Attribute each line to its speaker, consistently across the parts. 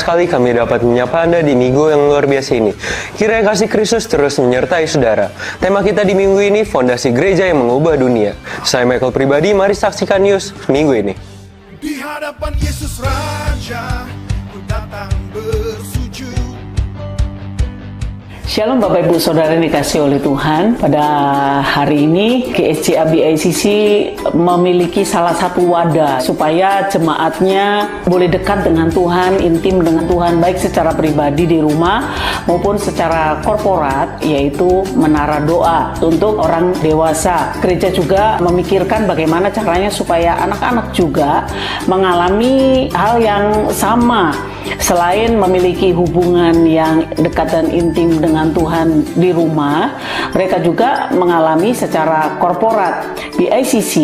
Speaker 1: Sekali kami dapat menyapa Anda di minggu yang luar biasa ini. Kiranya kasih Kristus terus menyertai saudara. Tema kita di minggu ini, Fondasi Gereja yang Mengubah Dunia. Saya Michael pribadi, mari saksikan news minggu ini.
Speaker 2: Di hadapan Yesus Raja, ku datang bersujud.
Speaker 3: Shalom Bapak Ibu Saudara yang dikasih oleh Tuhan. Pada hari ini GSJ ABICC memiliki salah satu wadah supaya jemaatnya boleh dekat dengan Tuhan, intim dengan Tuhan, baik secara pribadi di rumah maupun secara korporat, yaitu menara doa untuk orang dewasa. Gereja juga memikirkan bagaimana caranya supaya anak-anak juga mengalami hal yang sama. Selain memiliki hubungan yang dekat dan intim dengan Tuhan di rumah, mereka juga mengalami secara korporat. BICC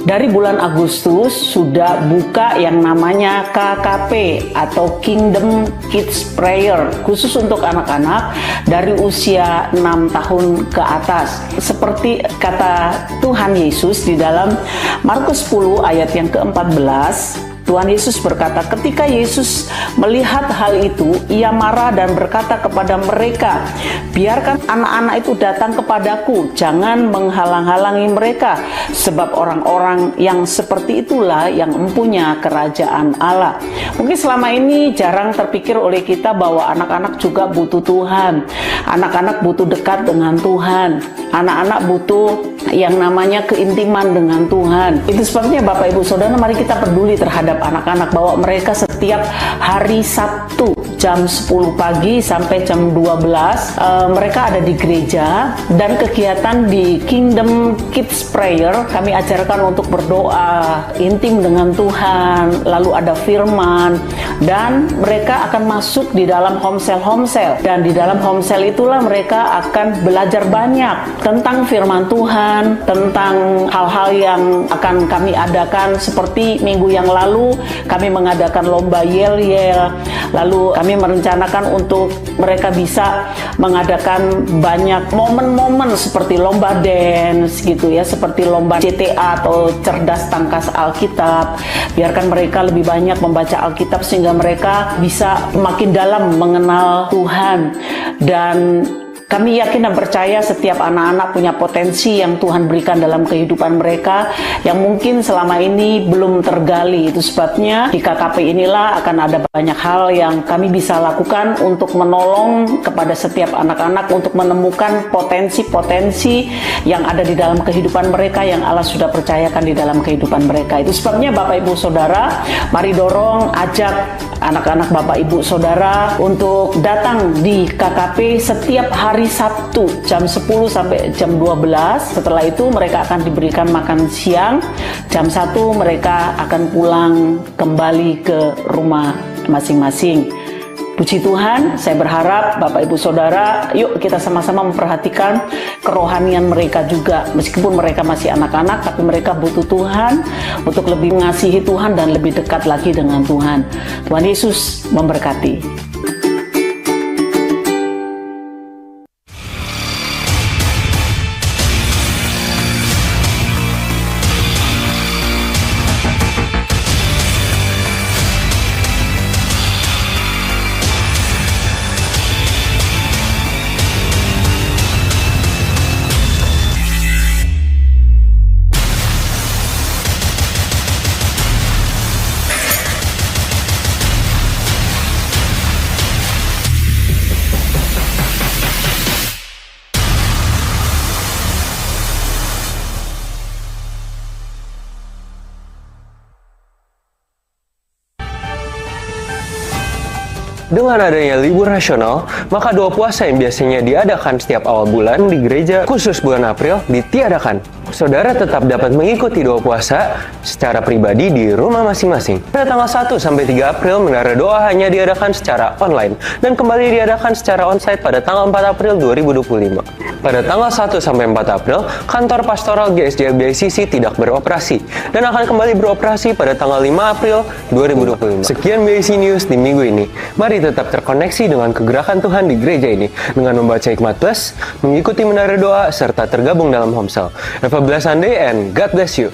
Speaker 3: dari bulan Agustus sudah buka yang namanya KKP atau Kingdom Kids Prayer, khusus untuk anak-anak dari usia 6 tahun ke atas. Seperti kata Tuhan Yesus di dalam Markus 10 ayat yang ke-14, Tuhan Yesus berkata, ketika Yesus melihat hal itu, ia marah dan berkata kepada mereka, biarkan anak-anak itu datang kepadaku, jangan menghalang-halangi mereka, sebab orang-orang yang seperti itulah yang mempunyai kerajaan Allah. Mungkin selama ini jarang terpikir oleh kita bahwa anak-anak juga butuh Tuhan, anak-anak butuh dekat dengan Tuhan, anak-anak butuh yang namanya keintiman dengan Tuhan. Itu sebabnya Bapak Ibu Saudara, mari kita peduli terhadap anak-anak, bahwa mereka setiap hari Sabtu jam 10 pagi sampai jam 12 mereka ada di gereja, dan kegiatan di Kingdom Kids Prayer kami ajarkan untuk berdoa intim dengan Tuhan, lalu ada firman, dan mereka akan masuk di dalam homesel, dan di dalam homesel itulah mereka akan belajar banyak tentang firman Tuhan, tentang hal-hal yang akan kami adakan. Seperti minggu yang lalu kami mengadakan lomba yel-yel, lalu kami merencanakan untuk mereka bisa mengadakan banyak momen-momen seperti lomba dance gitu ya, seperti lomba CTA atau cerdas tangkas Alkitab. Biarkan mereka lebih banyak membaca Alkitab sehingga mereka bisa makin dalam mengenal Tuhan. Dan kami yakin dan percaya setiap anak-anak punya potensi yang Tuhan berikan dalam kehidupan mereka yang mungkin selama ini belum tergali. Itu sebabnya di KKP inilah akan ada banyak hal yang kami bisa lakukan untuk menolong kepada setiap anak-anak untuk menemukan potensi-potensi yang ada di dalam kehidupan mereka yang Allah sudah percayakan di dalam kehidupan mereka. Itu sebabnya Bapak Ibu Saudara, mari dorong, ajak anak-anak Bapak Ibu Saudara untuk datang di KKP setiap hari Sabtu jam 10 sampai jam 12. Setelah itu mereka akan diberikan makan siang. Jam 1 mereka akan pulang kembali ke rumah masing-masing. Puji Tuhan, saya berharap Bapak Ibu Saudara, yuk kita sama-sama memperhatikan kerohanian mereka juga. Meskipun mereka masih anak-anak, tapi mereka butuh Tuhan untuk lebih mengasihi Tuhan dan lebih dekat lagi dengan Tuhan. Tuhan Yesus memberkati.
Speaker 1: Dengan adanya libur nasional, maka doa puasa yang biasanya diadakan setiap awal bulan di gereja, khusus bulan April, ditiadakan. Saudara tetap dapat mengikuti doa puasa secara pribadi di rumah masing-masing. Pada tanggal 1 sampai 3 April, menara doa hanya diadakan secara online dan kembali diadakan secara onsite pada tanggal 4 April 2025. Pada tanggal 1 sampai 4 April, kantor pastoral GSJ ABICC tidak beroperasi dan akan kembali beroperasi pada tanggal 5 April 2025. Sekian BIC News di minggu ini. Mari tetap terkoneksi dengan kegerakan Tuhan di gereja ini dengan membaca Hikmat Plus, mengikuti menara doa, serta tergabung dalam Homesel. Have a blessed day and God bless you.